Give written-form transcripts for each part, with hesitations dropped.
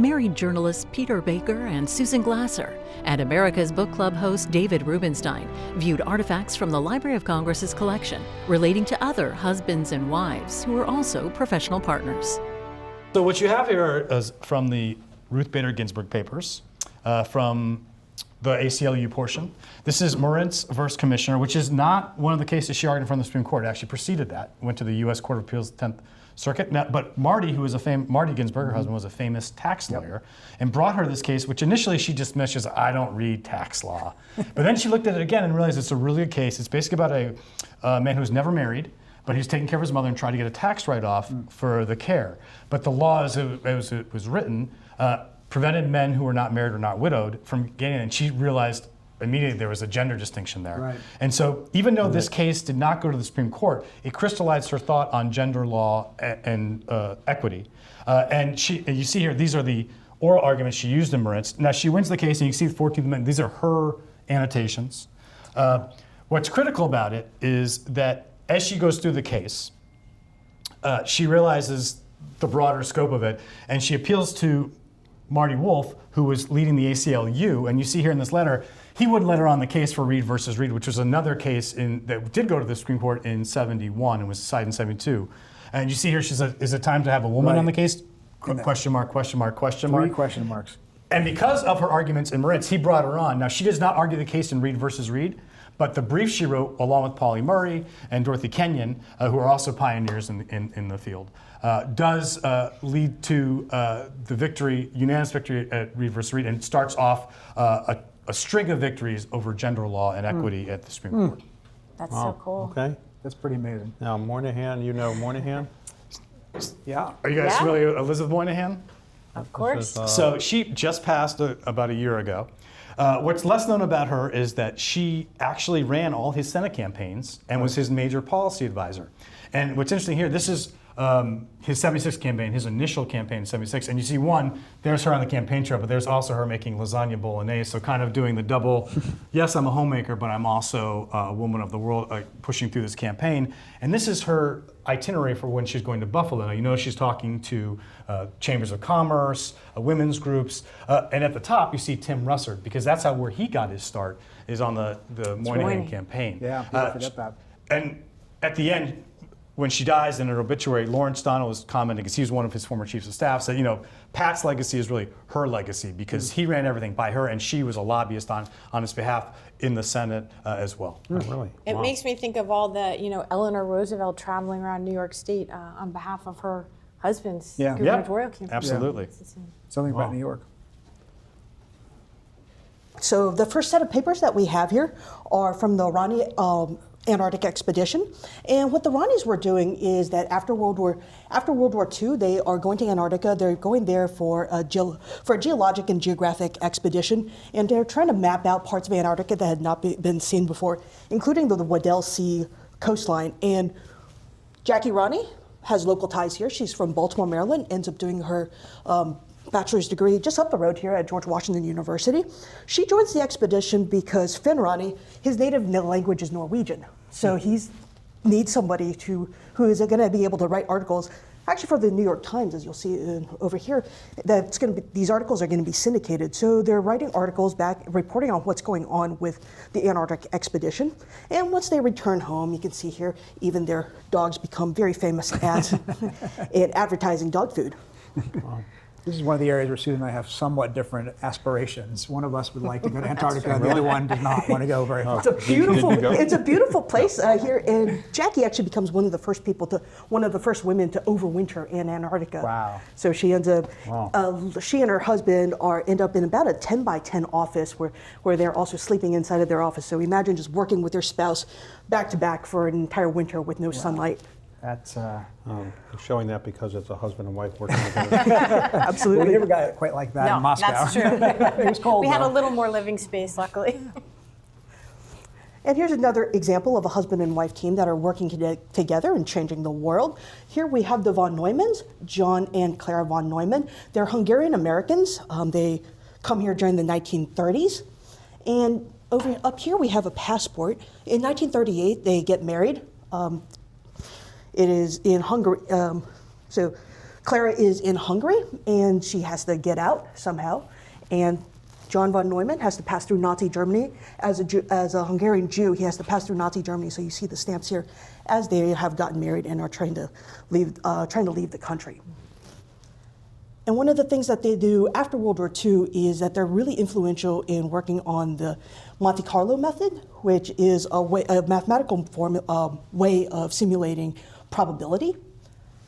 married journalists Peter Baker and Susan Glasser, and America's Book Club host David Rubenstein viewed artifacts from the Library of Congress's collection relating to other husbands and wives who are also professional partners. So what you have here is from the Ruth Bader Ginsburg papers, from the ACLU portion. This is Moritz versus Commissioner, which is not one of the cases she argued in front of the Supreme Court. It actually preceded that, went to the U.S. Court of Appeals 10th Circuit. Now, but Marty, who was Marty Ginsburg, her husband, was a famous tax lawyer, and brought her this case, which initially she dismissed as, I don't read tax law. But then she looked at it again and realized it's a really good case. It's basically about a man who's never married, but he's taking care of his mother and trying to get a tax write-off for the care. But the law, as it was written, prevented men who were not married or not widowed from getting it. And she realized immediately there was a gender distinction there. Right. And so even though this case did not go to the Supreme Court, it crystallized her thought on gender law and equity. And you see here, these are the oral arguments she used in Moritz. Now she wins the case, and you can see the 14th Amendment. These are her annotations. What's critical about it is that as she goes through the case, she realizes the broader scope of it, and she appeals to Marty Wolf, who was leading the ACLU, and you see here in this letter, he wouldn't let her on the case for Reed versus Reed, which was another case that did go to the Supreme Court in 71 and was decided in 72. And you see here, she says, is it time to have a woman on the case? Question mark, question mark, question mark. 3 question marks. And because of her arguments in Moritz, he brought her on. Now, she does not argue the case in Reed versus Reed, but the brief she wrote, along with Polly Murray and Dorothy Kenyon, who are also pioneers in the field, does lead to the victory, unanimous victory at Reed versus Reed, and starts off a string of victories over gender law and equity at the Supreme Court. That's so cool. Okay. That's pretty amazing. Now, Moynihan, you know Moynihan? Yeah. Are you guys familiar with Elizabeth Moynihan? Of course. So she just passed about a year ago. What's less known about her is that she actually ran all his Senate campaigns and was his major policy advisor. And what's interesting here, this is his 76 campaign, his initial campaign in 76. And you see there's her on the campaign trail, but there's also her making lasagna bolognese, so kind of doing the double, yes, I'm a homemaker, but I'm also a woman of the world, pushing through this campaign. And this is her itinerary for when she's going to Buffalo. Now, you know she's talking to chambers of commerce, women's groups, and at the top you see Tim Russert, because that's where he got his start, is on the Moynihan campaign. Yeah, people forget that. And at the end, when she dies in her obituary, Lawrence Donald was commenting, because he was one of his former chiefs of staff, said, Pat's legacy is really her legacy, because he ran everything by her, and she was a lobbyist on his behalf in the Senate as well. Oh, really? It makes me think of all the, Eleanor Roosevelt traveling around New York State on behalf of her husband's gubernatorial campaign. Absolutely. Something about New York. So the first set of papers that we have here are from the Ronnie Antarctic expedition, and what the Ronnies were doing is that after World War II, they are going to Antarctica. They're going there for a geologic and geographic expedition, and they're trying to map out parts of Antarctica that had not been seen before, including the Weddell Sea coastline. And Jackie Ronnie has local ties here. She's from Baltimore, Maryland. Ends up doing her bachelor's degree just up the road here at George Washington University. She joins the expedition because Finn Ronnie, his native language is Norwegian. So he needs somebody who is going to be able to write articles, actually for the New York Times, as you'll see over here, these articles are going to be syndicated. So they're writing articles back, reporting on what's going on with the Antarctic expedition. And once they return home, you can see here, even their dogs become very famous as in advertising dog food. Wow. This is one of the areas where Susan and I have somewhat different aspirations. One of us would like to go to Antarctica, and the other one does not want to go very far. It's a beautiful place here, and Jackie actually becomes one of the first women to overwinter in Antarctica. Wow! So she ends up, she and her husband end up in about a 10-by-10 office where they're also sleeping inside of their office. So imagine just working with their spouse back to back for an entire winter with no sunlight. That's showing that because it's a husband and wife working together. Absolutely. We never got it quite like that in Moscow. That's true. It was cold. We had a little more living space, luckily. And here's another example of a husband and wife team that are working together and changing the world. Here we have the von Neumanns, John and Clara von Neumann. They're Hungarian Americans. They come here during the 1930s. And up here we have a passport. In 1938, they get married. It is in Hungary. So Clara is in Hungary, and she has to get out somehow. And John von Neumann has to pass through Nazi Germany. As a Hungarian Jew, he has to pass through Nazi Germany. So you see the stamps here as they have gotten married and are trying to leave the country. And one of the things that they do after World War II is that they're really influential in working on the Monte Carlo method, which is a mathematical way of simulating probability.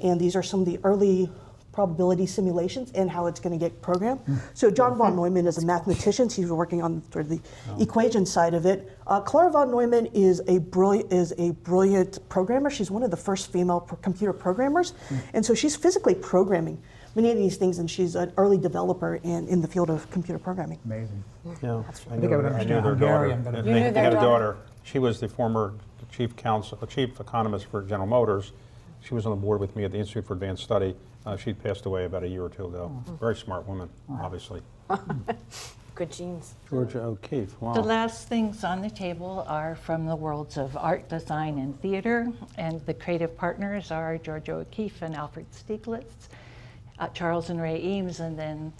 And these are some of the early probability simulations and how it's going to get programmed. So John von Neumann is a mathematician. He's working on sort of the equation side of it. Clara von Neumann is a brilliant programmer. She's one of the first female computer programmers. And so she's physically programming many of these things, and she's an early developer in the field of computer programming. Amazing. Yeah, I think I would understand Hungarian, but They had a daughter. She was the former chief economist for General Motors. She was on the board with me at the Institute for Advanced Study. She passed away about a year or two ago. Very smart woman, obviously. Good genes. Georgia O'Keeffe, wow. The last things on the table are from the worlds of art, design, and theater, and the creative partners are Georgia O'Keeffe and Alfred Stieglitz, Charles and Ray Eames, and then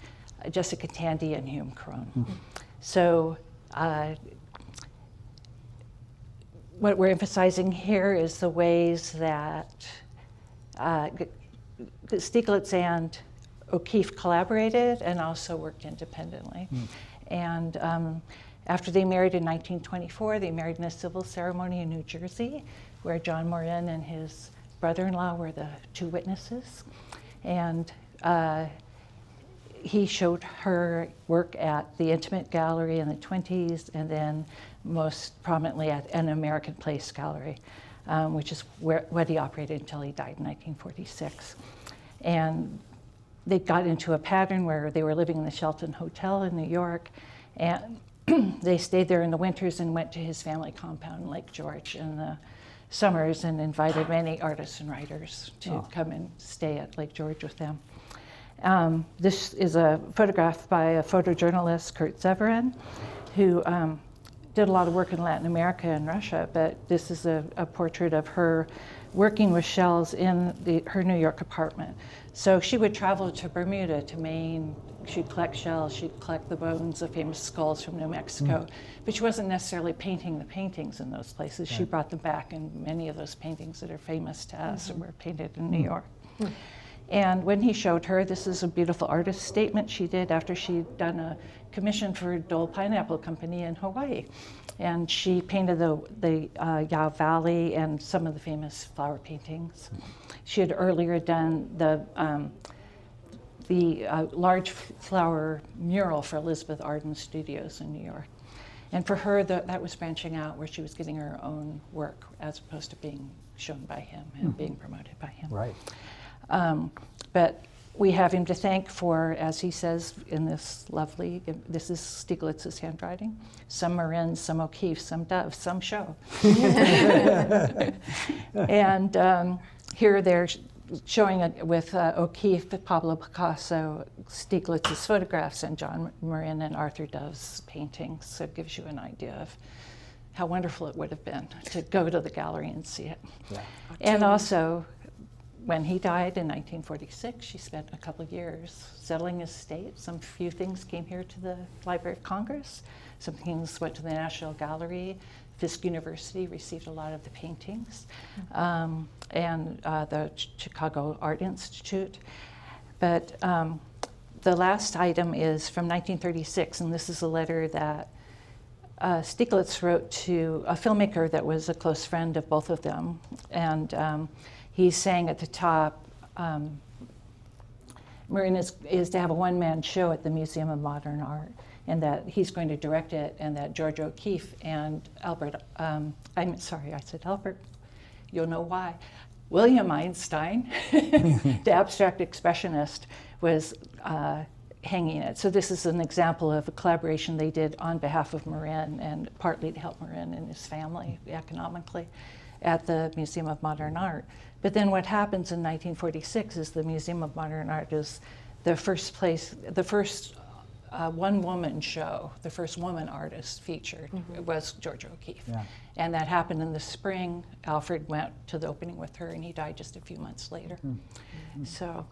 Jessica Tandy and Hume Cronyn. So what we're emphasizing here is the ways that Stieglitz and O'Keeffe collaborated and also worked independently. And after they married in 1924, they married in a civil ceremony in New Jersey, where John Morin and his brother-in-law were the two witnesses. And he showed her work at the Intimate Gallery in the 20s, and then most prominently at an American Place Gallery, which is what he operated until he died in 1946. And they got into a pattern where they were living in the Shelton Hotel in New York, and they stayed there in the winters and went to his family compound in Lake George in the summers and invited many artists and writers to come and stay at Lake George with them. This is a photograph by a photojournalist, Kurt Severin, who did a lot of work in Latin America and Russia, but this is a portrait of her working with shells in her New York apartment. So she would travel to Bermuda, to Maine. She'd collect shells, she'd collect the bones of famous skulls from New Mexico, but she wasn't necessarily painting the paintings in those places. She brought them back, and many of those paintings that are famous to us were painted in New York. And when he showed her, this is a beautiful artist statement she did after she'd done a commission for Dole Pineapple Company in Hawaii. And she painted the Yao Valley and some of the famous flower paintings. She had earlier done the large flower mural for Elizabeth Arden Studios in New York. And for her, that was branching out, where she was getting her own work as opposed to being shown by him and being promoted by him. Right. But we have him to thank for, as he says in this lovely, this is Stieglitz's handwriting, some Morin, some O'Keeffe, some Dove, some show. And here they're showing it with O'Keeffe, Pablo Picasso, Stieglitz's photographs, and John Morin and Arthur Dove's paintings. So it gives you an idea of how wonderful it would have been to go to the gallery and see it. Yeah. And also, when he died in 1946, she spent a couple of years settling his estate. Some few things came here to the Library of Congress. Some things went to the National Gallery. Fisk University received a lot of the paintings, and the Chicago Art Institute. But the last item is from 1936, and this is a letter that Stieglitz wrote to a filmmaker that was a close friend of both of them. And he's saying at the top, Morin is to have a one-man show at the Museum of Modern Art, and that he's going to direct it, and that George O'Keeffe and Albert, I'm sorry, I said Albert, you'll know why. William Einstein, the abstract expressionist, was hanging it. So this is an example of a collaboration they did on behalf of Morin, and partly to help Morin and his family economically, at the Museum of Modern Art. But then what happens in 1946 is the Museum of Modern Art is the first one-woman show. The first woman artist featured was Georgia O'Keeffe. Yeah. And that happened in the spring. Alfred went to the opening with her, and he died just a few months later. So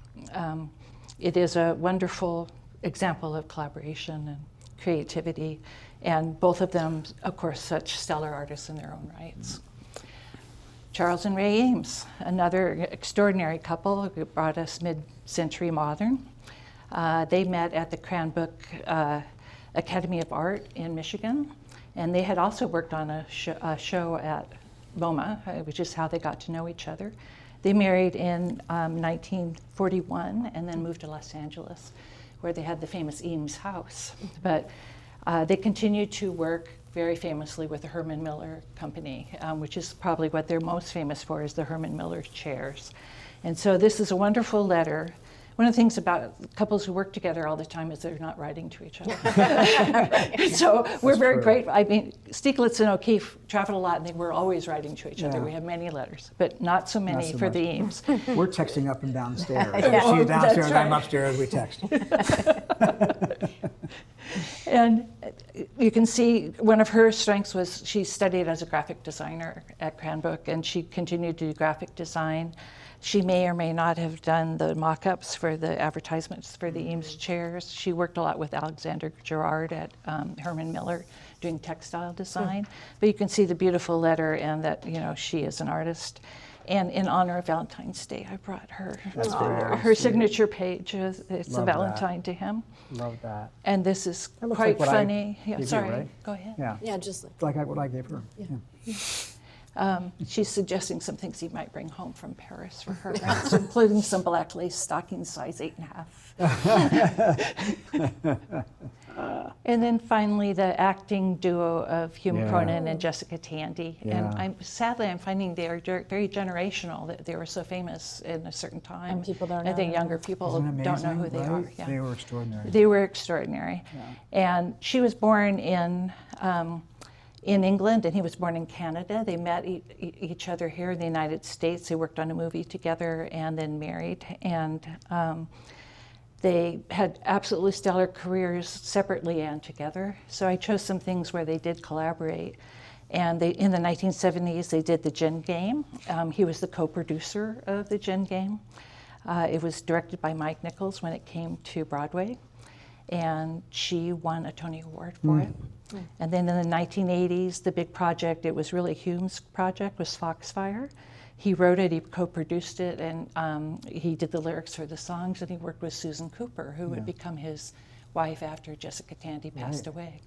it is a wonderful example of collaboration and creativity, and both of them, of course, such stellar artists in their own rights. Charles and Ray Eames, another extraordinary couple who brought us mid-century modern. They met at the Cranbrook Academy of Art in Michigan, and they had also worked on a show at MoMA, which is how they got to know each other. They married in 1941 and then moved to Los Angeles, where they had the famous Eames house. But they continued to work very famously with the Herman Miller Company, which is probably what they're most famous for, is the Herman Miller chairs. And so this is a wonderful letter. One of the things about couples who work together all the time is they're not writing to each other. So we're very grateful. I mean, Stieglitz and O'Keeffe traveled a lot, and they were always writing to each other. We have many letters, but not so many for the Eames. We're texting up and down the stairs. She's downstairs, I'm upstairs, we text. And you can see one of her strengths was she studied as a graphic designer at Cranbrook, and she continued to do graphic design. She may or may not have done the mock-ups for the advertisements for the Eames chairs. She worked a lot with Alexander Gerard at Herman Miller doing textile design. But you can see the beautiful letter, and that, you know, she is an artist. And in honor of Valentine's Day, I brought her her signature page. It's a Valentine to him. Love that. And this is That looks quite like what funny. I Yeah, gave you, sorry, right? go ahead. Yeah, Yeah, just like what I gave her. Yeah. She's suggesting some things he might bring home from Paris for her, including some black lace stockings, size 8.5. And then finally, the acting duo of Hume Cronyn and Jessica Tandy. Yeah. And sadly, I'm finding they are very generational, that they were so famous in a certain time. And people don't I know think them. younger people Isn't it don't know who amazing, they right? are. Yeah. They were extraordinary. They were extraordinary. And she was born in England, and he was born in Canada. They met each other here in the United States. They worked on a movie together and then married. And they had absolutely stellar careers separately and together. So I chose some things where they did collaborate. And in the 1970s, they did the Gin Game. He was the co-producer of the Gin Game. It was directed by Mike Nichols when it came to Broadway. And she won a Tony Award for it. And then in the 1980s, the big project, it was really Hume's project, was Foxfire. He wrote it, he co-produced it, and he did the lyrics for the songs, and he worked with Susan Cooper, who would become his wife after Jessica Tandy passed away.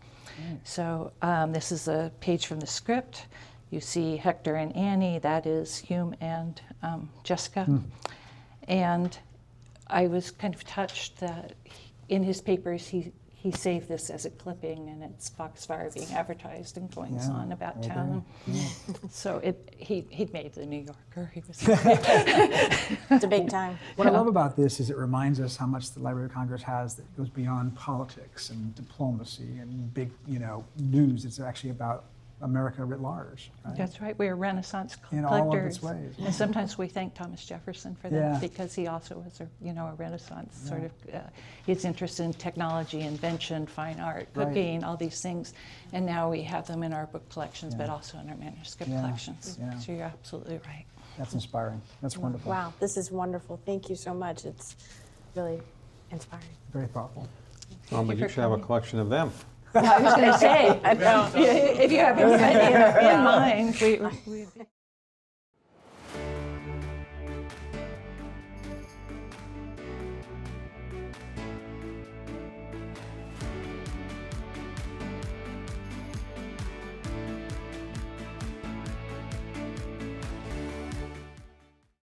So this is a page from the script. You see Hector and Annie, that is Hume and Jessica. And I was kind of touched that in his papers, he saved this as a clipping, and it's Foxfire being advertised and goings on about town. So he'd made the New Yorker. He was it's a big time. What I love about this is it reminds us how much the Library of Congress has that goes beyond politics and diplomacy and big, news. It's actually about America writ large. Right? That's right. We're Renaissance In collectors. all of its ways. And sometimes we thank Thomas Jefferson for that because he also was a Renaissance sort of, his interest in technology, invention, fine art, cooking, all these things. And now we have them in our book collections, but also in our manuscript collections. So you're absolutely right. That's inspiring. That's wonderful. Wow, this is wonderful. Thank you so much. It's really inspiring. Very thoughtful. Well, but you should have a collection of them. I was going to say, if you have anybody in mind, we